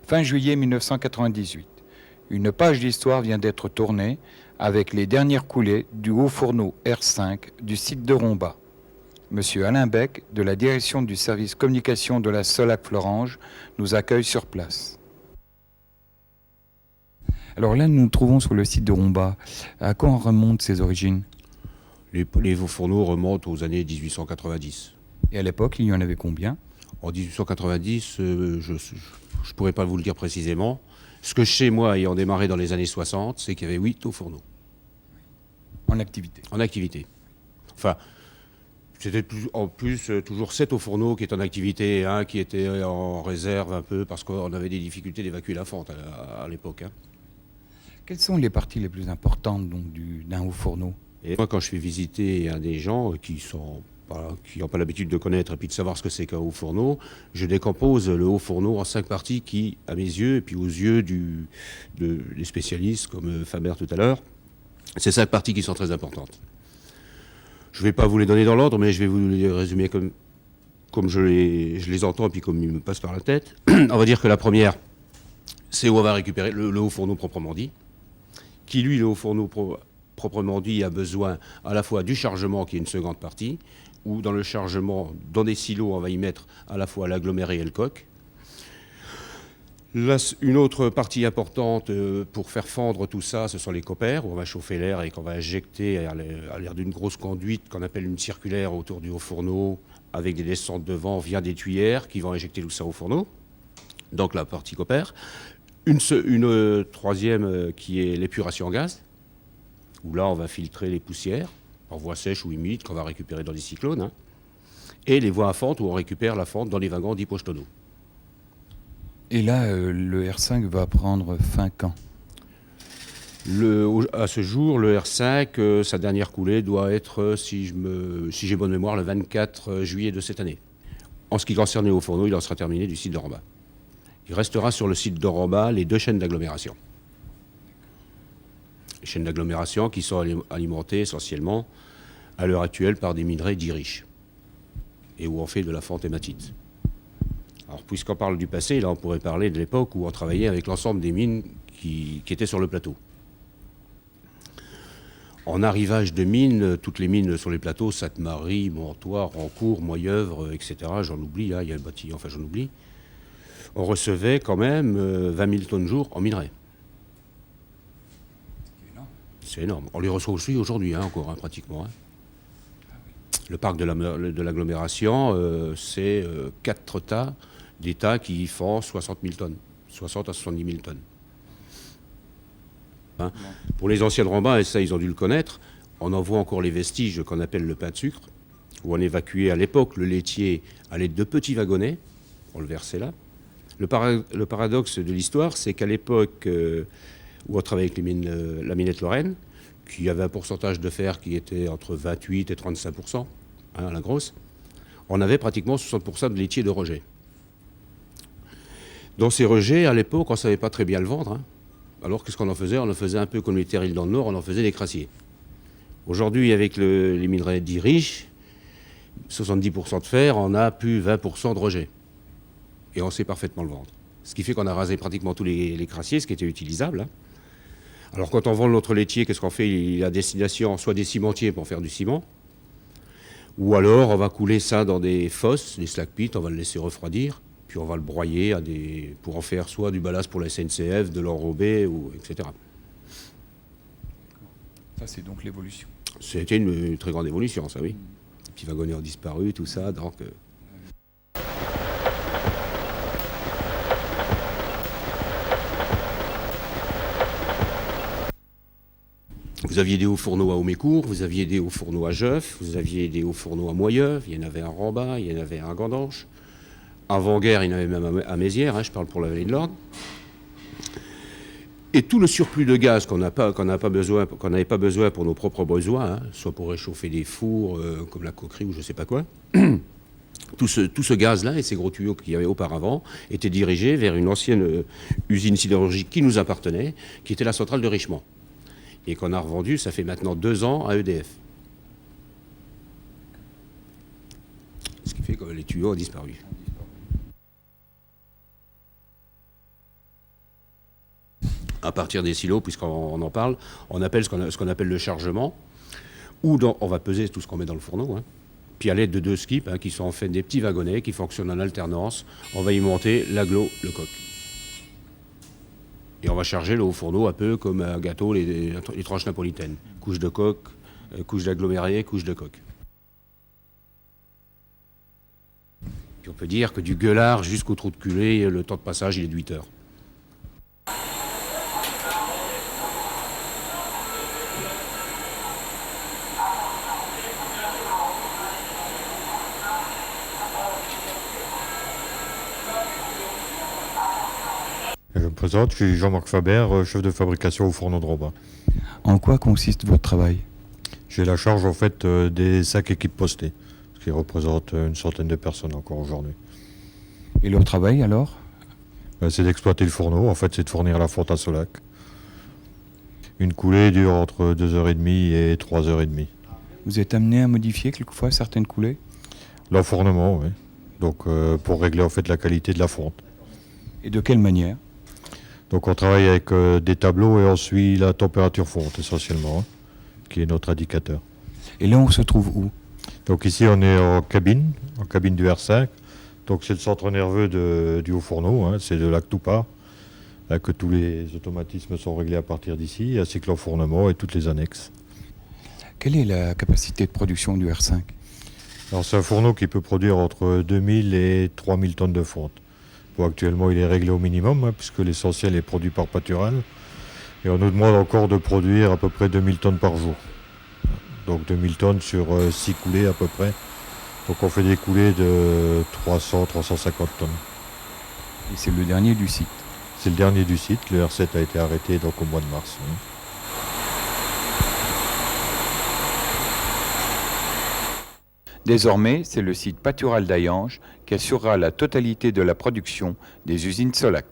Fin juillet 1998. Une page d'histoire vient d'être tournée avec les dernières coulées du haut fourneau R5 du site de Romba. Monsieur Alain Beck, de la direction du service communication de la Solac-Florange, nous accueille sur place. Alors là, nous nous trouvons sur le site de Romba. À quand remontent ses origines? Les fourneaux remontent aux années 1890. Et à l'époque, il y en avait combien? En 1890, je ne pourrais pas vous le dire précisément. Ce que je sais, moi, ayant démarré dans les années 60, c'est qu'il y avait 8 hauts fourneaux. En activité. En activité. Enfin, c'était en plus toujours 7 hauts fourneaux qui étaient en activité et un qui était en réserve un peu parce qu'on avait des difficultés d'évacuer la fente à l'époque. Hein. Quelles sont les parties les plus importantes donc, d'un haut fourneau? Et moi, quand je fais visiter à des gens qui n'ont pas l'habitude de connaître et puis de savoir ce que c'est qu'un haut fourneau, je décompose le haut fourneau en 5 parties qui, à mes yeux, et puis aux yeux des spécialistes comme Faber tout à l'heure, c'est 5 parties qui sont très importantes. Je ne vais pas vous les donner dans l'ordre, mais je vais vous les résumer comme je les entends et puis comme ils me passent par la tête. On va dire que la première, c'est où on va récupérer le haut fourneau proprement dit, qui lui, le haut fourneau proprement dit, a besoin à la fois du chargement, qui est une seconde partie, où dans le chargement, dans des silos, on va y mettre à la fois l'aggloméré et le coq. Là, une autre partie importante pour faire fendre tout ça, ce sont les coppères, où on va chauffer l'air et qu'on va injecter à l'air d'une grosse conduite qu'on appelle une circulaire autour du haut fourneau, avec des descentes de vent via des tuyères qui vont injecter tout ça au fourneau. Donc la partie coppère. Une troisième qui est l'épuration en gaz, où là on va filtrer les poussières en voie sèche ou humide qu'on va récupérer dans des cyclones, hein, et les voies à fente où on récupère la fente dans les wagons dits poches tonneaux. Et là, le R5 va prendre fin quand? À ce jour, le R5, sa dernière coulée doit être, si j'ai bonne mémoire, le 24 juillet de cette année. En ce qui concerne les hauts fourneaux, il en sera terminé du site de Romba. Il restera sur le site de Romba les 2 chaînes d'agglomération. Les chaînes d'agglomération qui sont alimentées essentiellement à l'heure actuelle par des minerais dits riches et où on fait de la fente hématite. Alors puisqu'on parle du passé, là on pourrait parler de l'époque où on travaillait avec l'ensemble des mines qui étaient sur le plateau. En arrivage de mines, toutes les mines sur les plateaux, Sainte-Marie, Montoir, Rancourt, Moyeuvre, etc., j'en oublie, hein, il y a le bâti, enfin j'en oublie, on recevait quand même 20 000 tonnes jour en minerais. C'est énorme. On les reçoit aussi aujourd'hui, hein, encore, hein, pratiquement. Hein. Le parc de l'agglomération, c'est 4 tas, des tas qui font 60 000 tonnes, 60 à 70 000 tonnes. Hein. Pour les anciens de Romba, et ça ils ont dû le connaître, on en voit encore les vestiges qu'on appelle le pain de sucre, où on évacuait à l'époque le laitier à l'aide de petits wagonnets, on le versait là. Le paradoxe de l'histoire, c'est qu'à l'époque où on travaillait avec la minette Lorraine, qui avait un pourcentage de fer qui était entre 28 et 35%, hein, la grosse, on avait pratiquement 60% de laitier de rejet. Dans ces rejets, à l'époque, on ne savait pas très bien le vendre. Hein. Alors qu'est-ce qu'on en faisait? On en faisait un peu comme les terrils dans le Nord, on en faisait des crassiers. Aujourd'hui, avec les minerais dits riches, 70% de fer, on a plus 20% de rejet. Et on sait parfaitement le vendre. Ce qui fait qu'on a rasé pratiquement tous les crassiers, ce qui était utilisable. Hein. Alors quand on vend notre laitier, qu'est-ce qu'on fait? Il a destination soit des cimentiers pour faire du ciment, ou alors on va couler ça dans des fosses, des slack pits, on va le laisser refroidir, puis on va le broyer pour en faire soit du ballast pour la SNCF, de l'enrobé, etc. Ça, c'est donc l'évolution. C'était une très grande évolution, ça, oui. Les petits wagonnets ont disparu, tout ça, donc... Vous aviez des hauts fourneaux à Aumécourt, vous aviez des hauts fourneaux à Jeuf, vous aviez des hauts fourneaux à Moyeuvre, il y en avait un à Romba, il y en avait un à Gandanche. Avant-guerre, il y en avait même à Mézières, hein, je parle pour la vallée de l'Orne. Et tout le surplus de gaz qu'on n'avait pas besoin pour nos propres besoins, hein, soit pour réchauffer des fours comme la coquerie ou je ne sais pas quoi, tout ce gaz-là et ces gros tuyaux qu'il y avait auparavant étaient dirigés vers une ancienne usine sidérurgique qui nous appartenait, qui était la centrale de Richemont. Et qu'on a revendu, ça fait maintenant 2 ans, à EDF. Ce qui fait que les tuyaux ont disparu. à partir des silos, puisqu'on en parle, on appelle ce qu'on appelle le chargement, on va peser tout ce qu'on met dans le fourneau, hein. Puis à l'aide de 2 skips, hein, qui sont en fait des petits wagonnets qui fonctionnent en alternance, on va y monter l'aglo, le coq. Et on va charger le haut fourneau un peu comme un gâteau, les tranches napolitaines. Couche de coq, couche d'aggloméré, couche de coq. Puis on peut dire que du gueulard jusqu'au trou de culée, le temps de passage il est de 8 heures. Je me présente, je suis Jean-Marc Faber, chef de fabrication au fourneau de Roba. En quoi consiste votre travail? J'ai la charge en fait des 5 équipes postées, ce qui représente une centaine de personnes encore aujourd'hui. Et leur travail alors? C'est d'exploiter le fourneau, en fait c'est de fournir la fonte à Solac. Une coulée dure entre 2h30 et 3h30. Vous êtes amené à modifier quelquefois certaines coulées? L'enfournement, oui. Donc pour régler en fait la qualité de la fonte. Et de quelle manière? Donc on travaille avec des tableaux et on suit la température fonte essentiellement, hein, qui est notre indicateur. Et là on se trouve où? Donc ici on est en cabine du R5. Donc c'est le centre nerveux du haut fourneau, hein, c'est de là que tout part, là, que tous les automatismes sont réglés à partir d'ici, ainsi que l'enfournement et toutes les annexes. Quelle est la capacité de production du R5? Alors c'est un fourneau qui peut produire entre 2000 et 3000 tonnes de fonte. Bon, actuellement il est réglé au minimum, hein, puisque l'essentiel est produit par pâturage. Et on nous demande encore de produire à peu près 2000 tonnes par jour. Donc 2000 tonnes sur 6 coulées à peu près. Donc on fait des coulées de 300-350 tonnes. Et c'est le dernier du site. C'est le dernier du site, le R7 a été arrêté donc au mois de mars. Hein. Désormais, c'est le site pâtural d'Ayange qui assurera la totalité de la production des usines Solac.